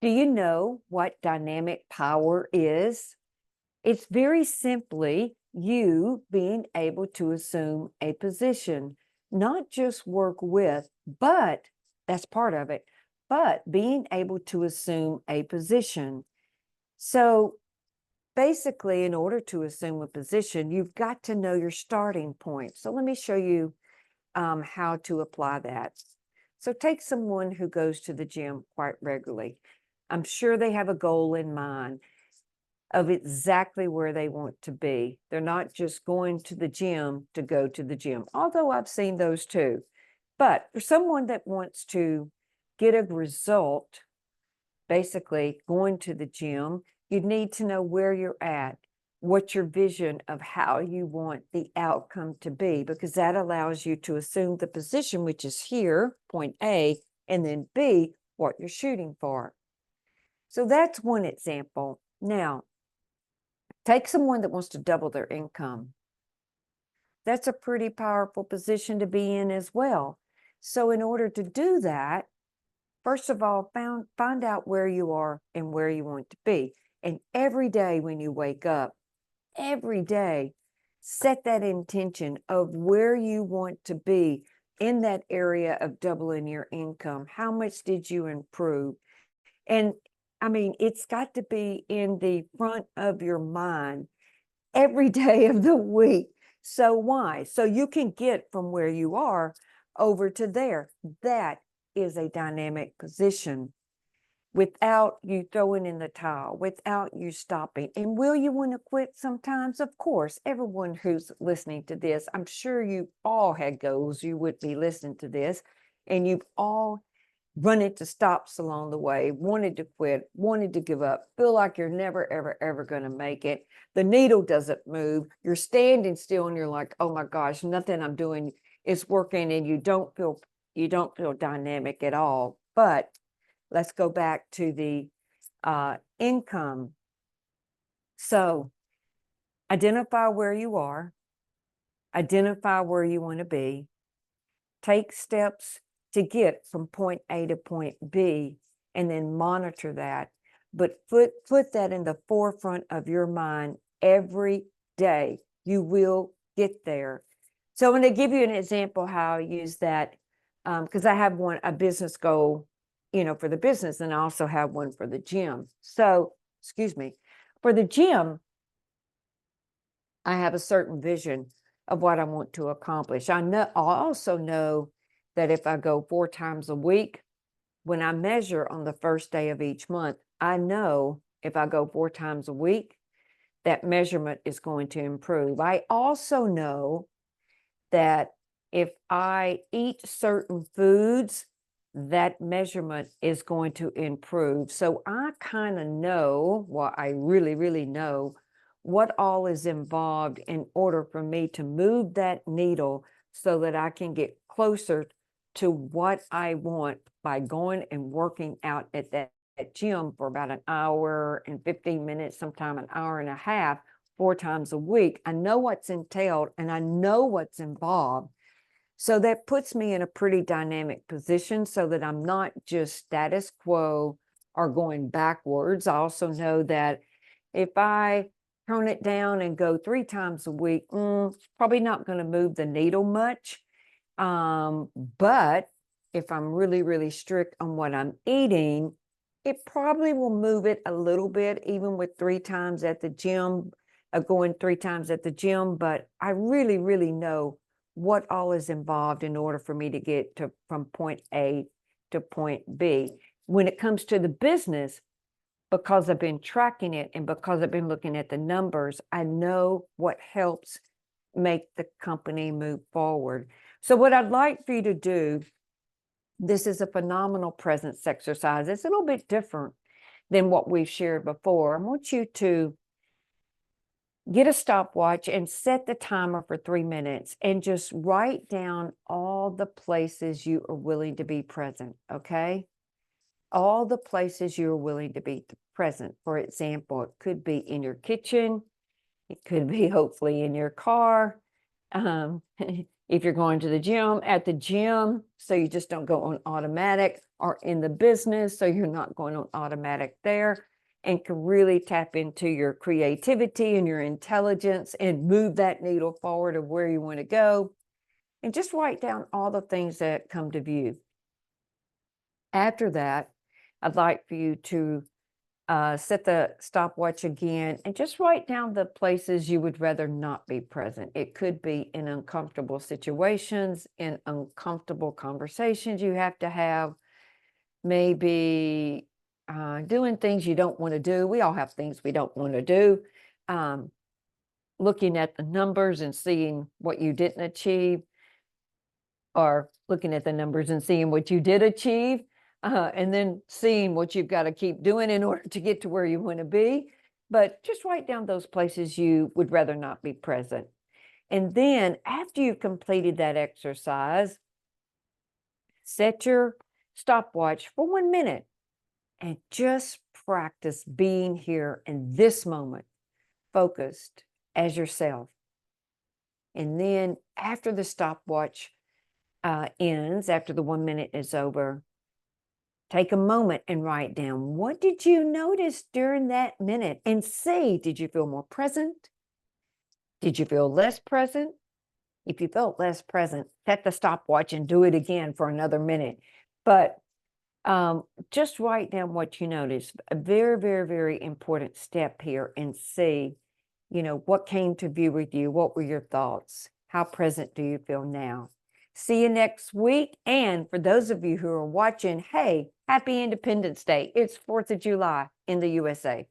Do you know what dynamic power is? It's very simply you being able to assume a position, not just work with, but that's part of it, but being able to assume a position. So basically, in order to assume a position, you've got to know your starting point. So let me show you how to apply that. So take someone who goes to the gym quite regularly. I'm sure they have a goal in mind of exactly where they want to be. They're not just going to the gym to go to the gym, although I've seen those too. But for someone that wants to get a result, basically going to the gym, you need to know where you're at, what's your vision of how you want the outcome to be, because that allows you to assume the position, which is here, point A, and then B, what you're shooting for. So that's one example. Now, take someone that wants to double their income. That's a pretty powerful position to be in as well. So in order to do that, first of all, find out where you are and where you want to be. And every day when you wake up, every day, set that intention of where you want to be in that area of doubling your income. How much did you improve? And I mean, it's got to be in the front of your mind every day of the week. So why? So you can get from where you are over to there. That is a dynamic position without you throwing in the towel, without you stopping. And will you want to quit sometimes? Of course, everyone who's listening to this, I'm sure you all had goals. You would be listening to this, and you've all run into stops along the way, wanted to quit, wanted to give up, feel like you're never, ever, ever going to make it. The needle doesn't move. You're standing still and you're like, oh my gosh, nothing I'm doing is working, and you don't feel dynamic at all. But let's go back to the income. So identify where you are, identify where you want to be, take steps to get from point A to point B, and then monitor that. But put that in the forefront of your mind every day. You will get there. So I'm going to give you an example how I use that, because I have a business goal, for the business, and I also have one for the gym. So, excuse me, for the gym, I have a certain vision of what I want to accomplish. I also know that if I go 4 times a week, when I measure on the first day of each month, I know if I go 4 times a week, that measurement is going to improve. I also know that if I eat certain foods, that measurement is going to improve. So I kind of know, well, I really, really know what all is involved in order for me to move that needle so that I can get closer to what I want by going and working out at that gym for about an hour and 15 minutes, sometime an hour and a half, 4 times a week. I know what's entailed and I know what's involved. So that puts me in a pretty dynamic position so that I'm not just status quo or going backwards. I also know that if I tone it down and go 3 times a week, probably not going to move the needle much. But if I'm really, really strict on what I'm eating, it probably will move it a little bit, even with 3 times at the gym, going 3 times at the gym. But I really, really know what all is involved in order for me to get from point A to point B. When it comes to the business, because I've been tracking it and because I've been looking at the numbers, I know what helps make the company move forward. So what I'd like for you to do, this is a phenomenal presence exercise. It's a little bit different than what we've shared before. I want you to get a stopwatch and set the timer for 3 minutes and just write down all the places you are willing to be present, okay? All the places you're willing to be present. For example, it could be in your kitchen. It could be hopefully in your car. If you're going to the gym, at the gym, so you just don't go on automatic, or in the business, so you're not going on automatic there, and can really tap into your creativity and your intelligence and move that needle forward of where you want to go. And just write down all the things that come to view. After that, I'd like for you to set the stopwatch again and just write down the places you would rather not be present. It could be in uncomfortable situations, in uncomfortable conversations you have to have, maybe doing things you don't want to do. We all have things we don't want to do. Looking at the numbers and seeing what you didn't achieve, or looking at the numbers and seeing what you did achieve, and then seeing what you've got to keep doing in order to get to where you want to be. But just write down those places you would rather not be present. And then after you've completed that exercise, set your stopwatch for 1 minute and just practice being here in this moment, focused as yourself. And then after the stopwatch ends, after the 1 minute is over, take a moment and write down, what did you notice during that minute? And see, did you feel more present? Did you feel less present? If you felt less present, set the stopwatch and do it again for another minute. But just write down what you noticed. A very, very, very important step here, and see, what came to view with you? What were your thoughts? How present do you feel now? See you next week. And for those of you who are watching, hey, happy Independence Day. It's 4th of July in the USA.